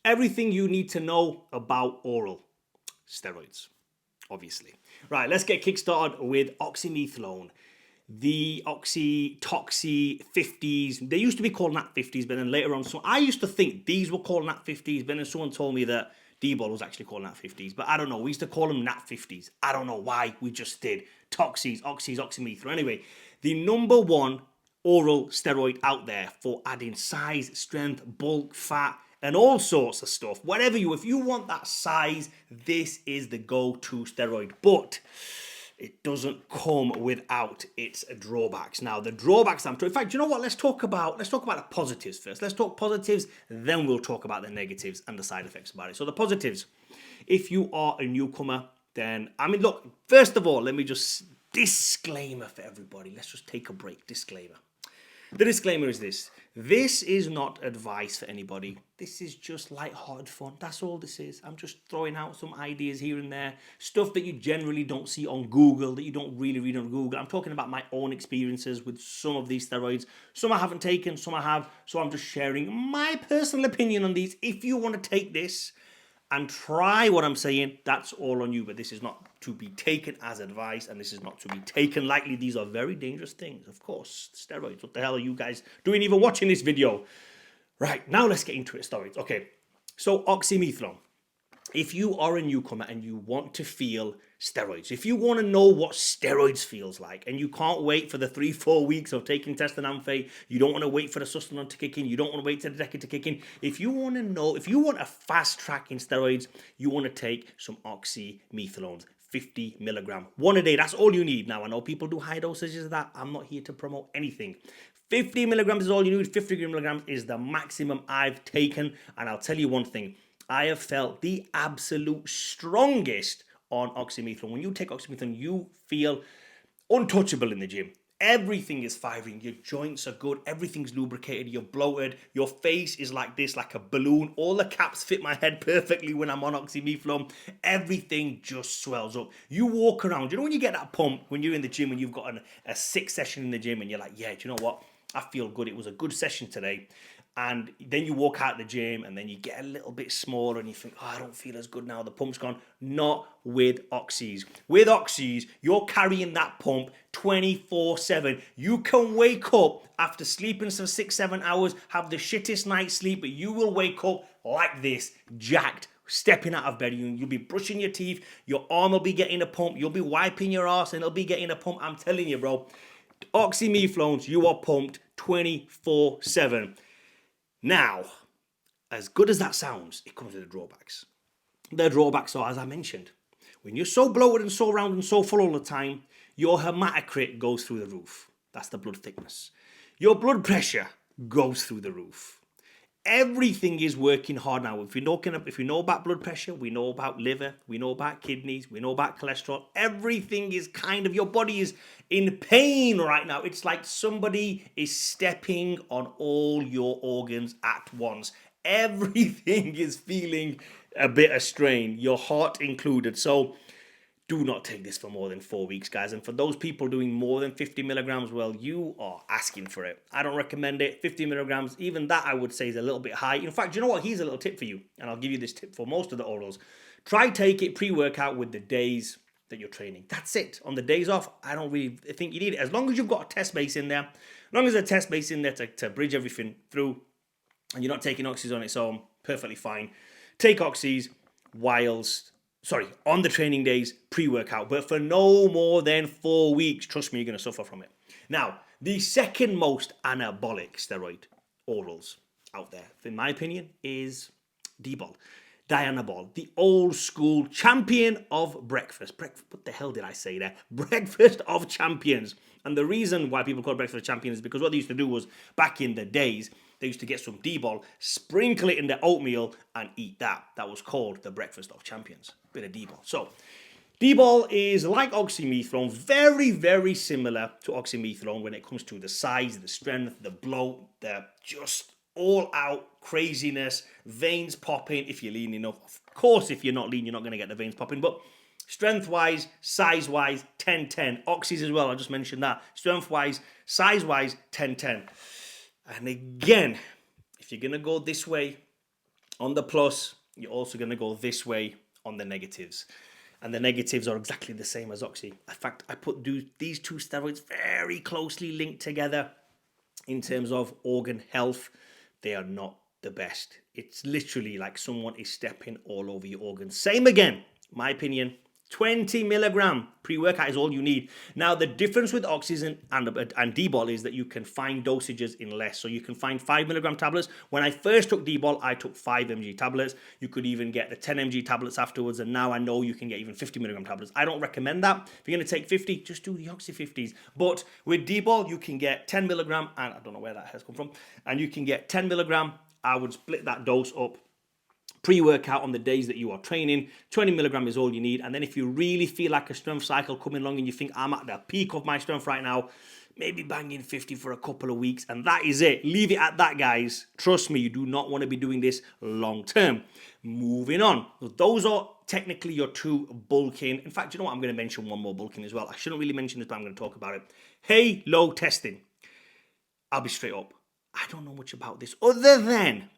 everything you need to know about oral steroids, obviously. Right, let's get kickstarted with oxymetholone. The Oxy 50s, they used to be called Nat 50s, but then later on, so I used to think these were called Nat 50s, but then someone told me that Dball was actually called Nat 50s, but I don't know, we used to call them Nat 50s. I don't know why, we just did. Oxys, oxymetholone. Anyway, the number one oral steroid out there for adding size, strength, bulk, fat, and all sorts of stuff. Whatever if you want that size, this is the go-to steroid. But it doesn't come without its drawbacks. Now, the drawbacks in fact, you know what? Let's talk about the positives first. Let's talk positives, then we'll talk about the negatives and the side effects about it. So the positives, if you are a newcomer, then, I mean, look, first of all, let me just, disclaimer for everybody. Let's just take a break. Disclaimer. The disclaimer is this. This is not advice for anybody. This is just light-hearted fun. That's all this is. I'm just throwing out some ideas here and there. Stuff that you generally don't see on Google, that you don't really read on Google. I'm talking about my own experiences with some of these steroids. Some I haven't taken, some I have. So I'm just sharing my personal opinion on these. If you want to take this and try what I'm saying, that's all on you. But this is not to be taken as advice, and this is not to be taken lightly. These are very dangerous things, of course. Steroids, what the hell are you guys doing even watching this video? Right, now let's get into it, steroids. Okay, so oxymetholone. If you are a newcomer and you want to feel steroids, if you want to know what steroids feels like, and you can't wait for the 3-4 weeks of taking test and amphe, you don't want to wait for the sustanon to kick in, you don't want to wait for the decade to kick in. If you want to know, if you want a fast track in steroids, you want to take some oxymetholones. 50 milligram, one a day. That's all you need. Now, I know people do high dosages of that. I'm not here to promote anything. 50 milligrams is all you need. 50 milligrams is the maximum I've taken. And I'll tell you one thing. I have felt the absolute strongest on oxymetholone. When you take oxymetholone, you feel untouchable in the gym. Everything is firing. Your joints are good. Everything's lubricated. You're bloated. Your face is like this, like a balloon. All the caps fit my head perfectly when I'm on oxymetholone. Everything just swells up. You walk around. You know when you get that pump when you're in the gym and you've got a 6 session in the gym and you're like, yeah, do you know what? I feel good. It was a good session today. And then you walk out the gym and then you get a little bit smaller and you think, oh, I don't feel as good now. The pump's gone. Not with oxys. With oxys, you're carrying that pump 24/7. You can wake up after sleeping some 6-7 hours, have the shittest night's sleep, but you will wake up like this, jacked, stepping out of bed. You'll be brushing your teeth. Your arm will be getting a pump. You'll be wiping your ass and it'll be getting a pump. I'm telling you, bro. Oxymetholones, you are pumped 24/7. Now, as good as that sounds, it comes with the drawbacks. The drawbacks are, as I mentioned, when you're so bloated and so round and so full all the time, your hematocrit goes through the roof. That's the blood thickness. Your blood pressure goes through the roof. Everything is working hard now. If we know about blood pressure, we know about liver, we know about kidneys, we know about cholesterol. Everything is your body is in pain right now. It's like somebody is stepping on all your organs at once. Everything is feeling a bit of strain, your heart included. So do not take this for more than 4 weeks, guys. And for those people doing more than 50 milligrams, well, you are asking for it. I don't recommend it. 50 milligrams, even that I would say is a little bit high. In fact, you know what? Here's a little tip for you. And I'll give you this tip for most of the orals. Try take it pre-workout with the days that you're training. That's it. On the days off, I don't really think you need it. As long as you've got a test base in there, as long as there's a test base in there to bridge everything through, and you're not taking oxys on its own, perfectly fine. Take oxys on the training days, pre-workout, but for no more than 4 weeks. Trust me, you're going to suffer from it. Now, the second most anabolic steroid orals out there, in my opinion, is Dball. Dball, the old school champion of breakfast. What the hell did I say there? Breakfast of champions. And the reason why people call it breakfast of champions is because what they used to do was, back in the days, they used to get some Dball, sprinkle it in their oatmeal, and eat that. That was called the breakfast of champions. Bit of Dball. So, Dball is like oxymetholone, very, very similar to oxymetholone when it comes to the size, the strength, the bloat, the just all-out craziness, veins popping if you're lean enough. Of course, if you're not lean, you're not going to get the veins popping, but strength-wise, size-wise, 10-10. Oxys as well, I just mentioned that. Strength-wise, size-wise, 10-10. And again, if you're going to go this way, On the plus, you're also going to go this way on the negatives. And the negatives are exactly the same as Oxy. In fact, I put these two steroids very closely linked together in terms of organ health. They are not the best. It's literally like someone is stepping all over your organs. Same again, my opinion. 20 milligram pre-workout is all you need. Now, the difference with oxygen and Dball is that you can find dosages in less. So you can find 5 milligram tablets. When I first took Dball, I took 5 mg tablets. You could even get the 10 mg tablets afterwards. And now I know you can get even 50 milligram tablets. I don't recommend that. If you're going to take 50, just do the Oxy 50s. But with Dball, you can get 10 milligram. And I don't know where that has come from. And you can get 10 milligram. I would split that dose up. Pre-workout on the days that you are training, 20 milligram is all you need. And then if you really feel like a strength cycle coming along and you think I'm at the peak of my strength right now, maybe bang in 50 for a couple of weeks. And that is it. Leave it at that, guys. Trust me, you do not want to be doing this long term. Moving on. So those are technically your two bulking. In fact, you know what? I'm going to mention one more bulking as well. I shouldn't really mention this, but I'm going to talk about it. Halo testing. I'll be straight up. I don't know much about this other than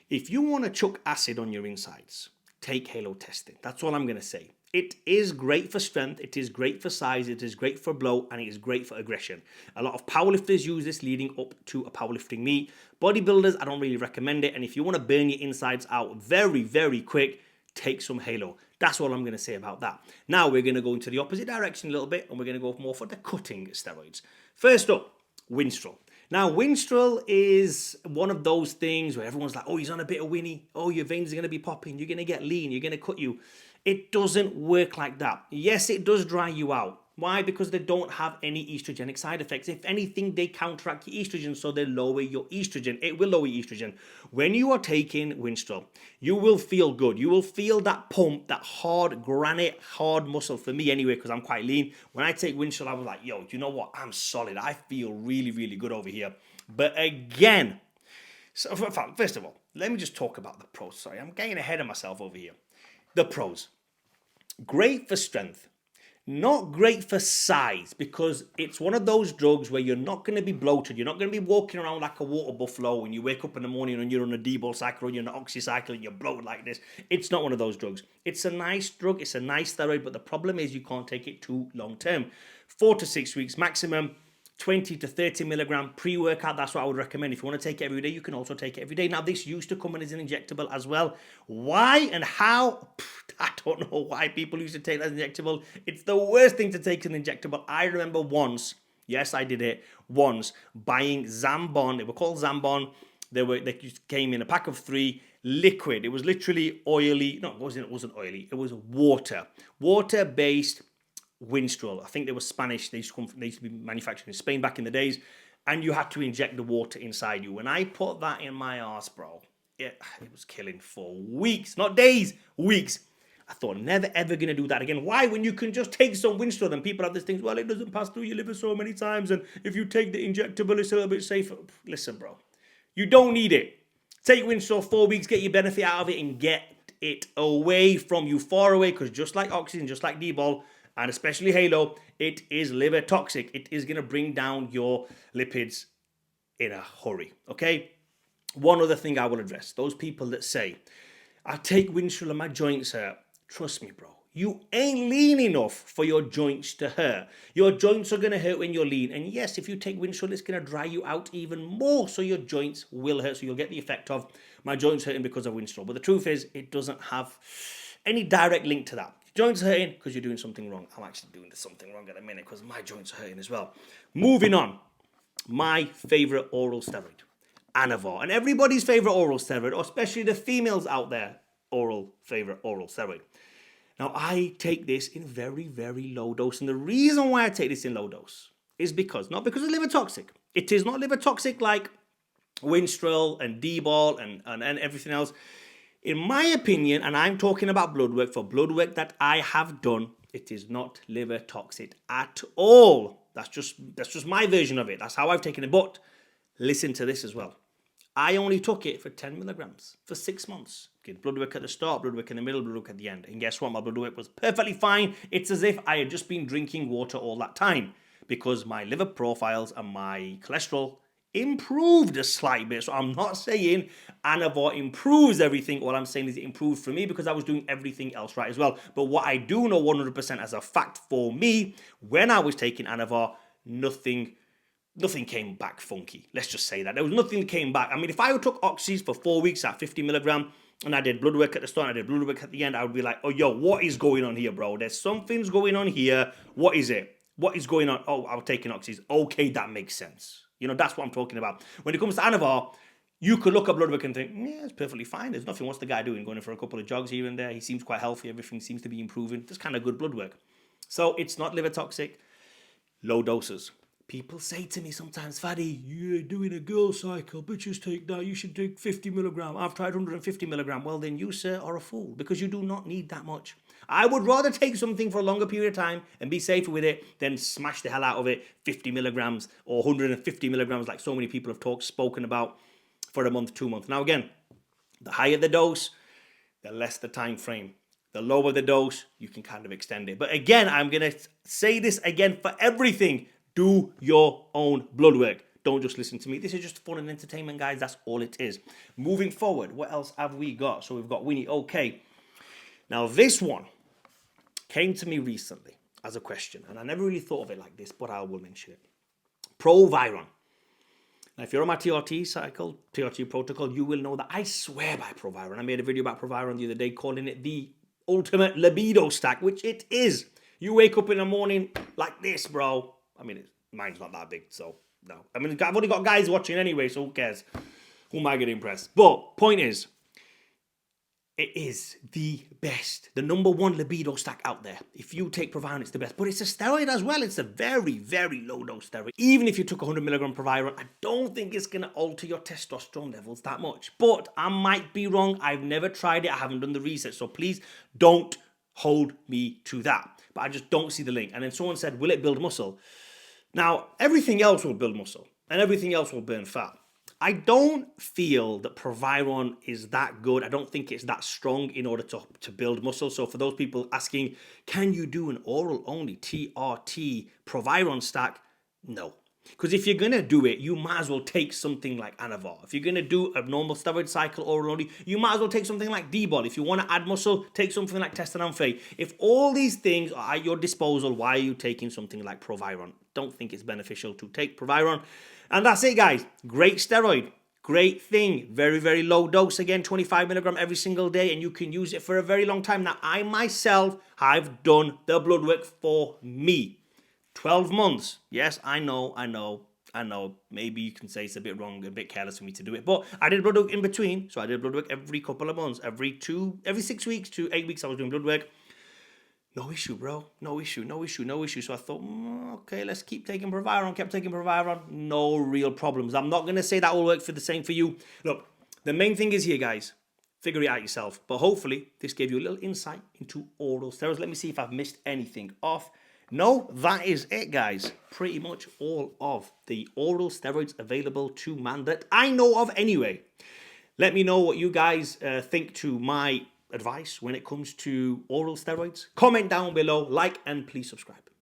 if you want to chuck acid on your insides, take halo testing. That's all I'm going to say. It is great for strength, it is great for size, it is great for blow, and it is great for aggression. A lot of powerlifters use this leading up to a powerlifting meet. Bodybuilders, I don't really recommend it. And if you want to burn your insides out very, very quick, take some halo. That's all I'm going to say about that. Now we're going to go into the opposite direction a little bit, and we're going to go more for the cutting steroids. First up, Winstrol. Now, Winstrol is one of those things where everyone's like, oh, he's on a bit of Winnie. Oh, your veins are going to be popping. You're going to get lean. You're going to cut you. It doesn't work like that. Yes, it does dry you out. Why? Because they don't have any estrogenic side effects. If anything, they counteract your estrogen, so they lower your estrogen. It will lower your estrogen. When you are taking Winstrol, you will feel good. You will feel that pump, that hard granite, hard muscle. For me anyway, because I'm quite lean. When I take Winstrol, I was like, yo, you know what? I'm solid. I feel really, really good over here. But again, so first of all, let me just talk about the pros. Sorry, I'm getting ahead of myself over here. The pros. Great for strength. Not great for size, because it's one of those drugs where you're not going to be bloated. You're not going to be walking around like a water buffalo when you wake up in the morning and you're on a Dball cycle or you're on an Oxy cycle and you're bloated like this. It's not one of those drugs. It's a nice drug. It's a nice steroid, but the problem is you can't take it too long term. 4 to 6 weeks maximum. 20 to 30 milligram pre-workout, that's what I would recommend. If you want to take it every day, you can also take it every day. Now, this used to come in as an injectable as well. Why and how? I don't know why people used to take that as injectable. It's the worst thing to take as an injectable. I remember once, yes, I did it once, buying Zambon. They were called Zambon. They came in a pack of 3, liquid. It was literally oily. No, it wasn't oily. It was water-based Winstrol. I think they were Spanish. They used to be manufactured in Spain back in the days, and you had to inject the water inside you. When I put that in my arse, bro, it was killing for weeks, not days, weeks. I thought, never ever gonna do that again. Why? When you can just take some Winstrol, and people have this thing, well, it doesn't pass through your liver so many times, and if you take the injectable, it's a little bit safer. Listen, bro, you don't need it. Take Winstrol 4 weeks, get your benefit out of it, and get it away from you, far away, because just like oxygen, just like Dball, and especially Halo, it is liver toxic. It is going to bring down your lipids in a hurry, okay? One other thing I will address. Those people that say, I take Winstrol and my joints hurt. Trust me, bro. You ain't lean enough for your joints to hurt. Your joints are going to hurt when you're lean. And yes, if you take Winstrol, it's going to dry you out even more. So your joints will hurt. So you'll get the effect of my joints hurting because of Winstrol. But the truth is, it doesn't have any direct link to that. Joints are hurting because you're doing something wrong. I'm actually doing something wrong at a minute because my joints are hurting as well. Moving on. My favorite oral steroid, Anavar. And everybody's favorite oral steroid, or especially the females out there, favorite oral steroid. Now, I take this in very, very low dose. And the reason why I take this in low dose is not because it's liver toxic. It is not liver toxic like Winstrol and Dball and everything else. In my opinion, and I'm talking about blood work, for blood work that I have done, it is not liver toxic at all. That's just my version of it. That's how I've taken it. But listen to this as well. I only took it for 10 milligrams for 6 months. Did blood work at the start, blood work in the middle, blood work at the end. And guess what? My blood work was perfectly fine. It's as if I had just been drinking water all that time, because my liver profiles and my cholesterol improved a slight bit. So I'm not saying Anavar improves everything. All I'm saying is it improved for me because I was doing everything else right as well. But what I do know 100% as a fact for me, when I was taking Anavar, nothing came back funky. Let's just say that. There was nothing that came back. I mean, if I took oxys for 4 weeks at 50 milligram and I did blood work at the start, I did blood work at the end, I would be like, oh, yo, what is going on here, bro? There's something's going on here. What is it? What is going on? Oh, I'm taking oxys. Okay, that makes sense. You know, that's what I'm talking about. When it comes to Anavar, you could look at blood work and think, yeah, it's perfectly fine. There's nothing. What's the guy doing? Going in for a couple of jogs here and there. He seems quite healthy. Everything seems to be improving. Just kind of good blood work. So it's not liver toxic. Low doses. People say to me sometimes, Faddy, you're doing a girl cycle. Bitches take that. You should take 50 milligram. I've tried 150 milligram. Well, then you, sir, are a fool because you do not need that much. I would rather take something for a longer period of time and be safer with it than smash the hell out of it 50 milligrams or 150 milligrams like so many people have spoken about for a month, 2 months. Now, again, the higher the dose, the less the time frame. The lower the dose, you can kind of extend it. But again, I'm going to say this again for everything. Do your own blood work. Don't just listen to me. This is just fun and entertainment, guys. That's all it is. Moving forward, what else have we got? So we've got Winnie. Okay. Now, this one came to me recently as a question, and I never really thought of it like this, but I will mention it. Proiron. Now, if you're on my TRT cycle, TRT protocol, you will know that I swear by Proiron. I made a video about Proiron the other day calling it the ultimate libido stack, which it is. You wake up in the morning like this, bro. I mean, mine's not that big, so no. I mean, I've only got guys watching anyway, so who cares? Who am I going to impress? But point is, it is the best, the number one libido stack out there. If you take Proiron, it's the best. But it's a steroid as well. It's a very, very low dose steroid. Even if you took 100 milligram Proiron, I don't think it's going to alter your testosterone levels that much. But I might be wrong. I've never tried it. I haven't done the research. So please don't hold me to that. But I just don't see the link. And then someone said, will it build muscle? Now, everything else will build muscle. And everything else will burn fat. I don't feel that Proiron is that good. I don't think it's that strong in order to build muscle. So for those people asking, can you do an oral only TRT Proiron stack? No. Because if you're going to do it, you might as well take something like Anavar. If you're going to do a normal steroid cycle oral only, you might as well take something like Dball. If you want to add muscle, take something like Testosterone. If all these things are at your disposal, why are you taking something like Proiron? Don't think it's beneficial to take Proiron. And that's it, guys. Great steroid. Great thing. Very, very low dose. Again, 25 milligram every single day. And you can use it for a very long time. Now, I myself have done the blood work for me. 12 months. Yes, I know. Maybe you can say it's a bit wrong, a bit careless for me to do it. But I did blood work in between. So I did blood work every couple of months. Every 6 weeks to 8 weeks I was doing blood work. No issue, bro. No issue. So I thought, okay, let's keep taking Proiron. Kept taking Proiron. No real problems. I'm not going to say that will work for the same for you. Look, the main thing is here, guys. Figure it out yourself. But hopefully, this gave you a little insight into oral steroids. Let me see if I've missed anything off. No, that is it, guys. Pretty much all of the oral steroids available to man that I know of anyway. Let me know what you guys think to my advice when it comes to oral steroids. Comment down below, like, and please subscribe.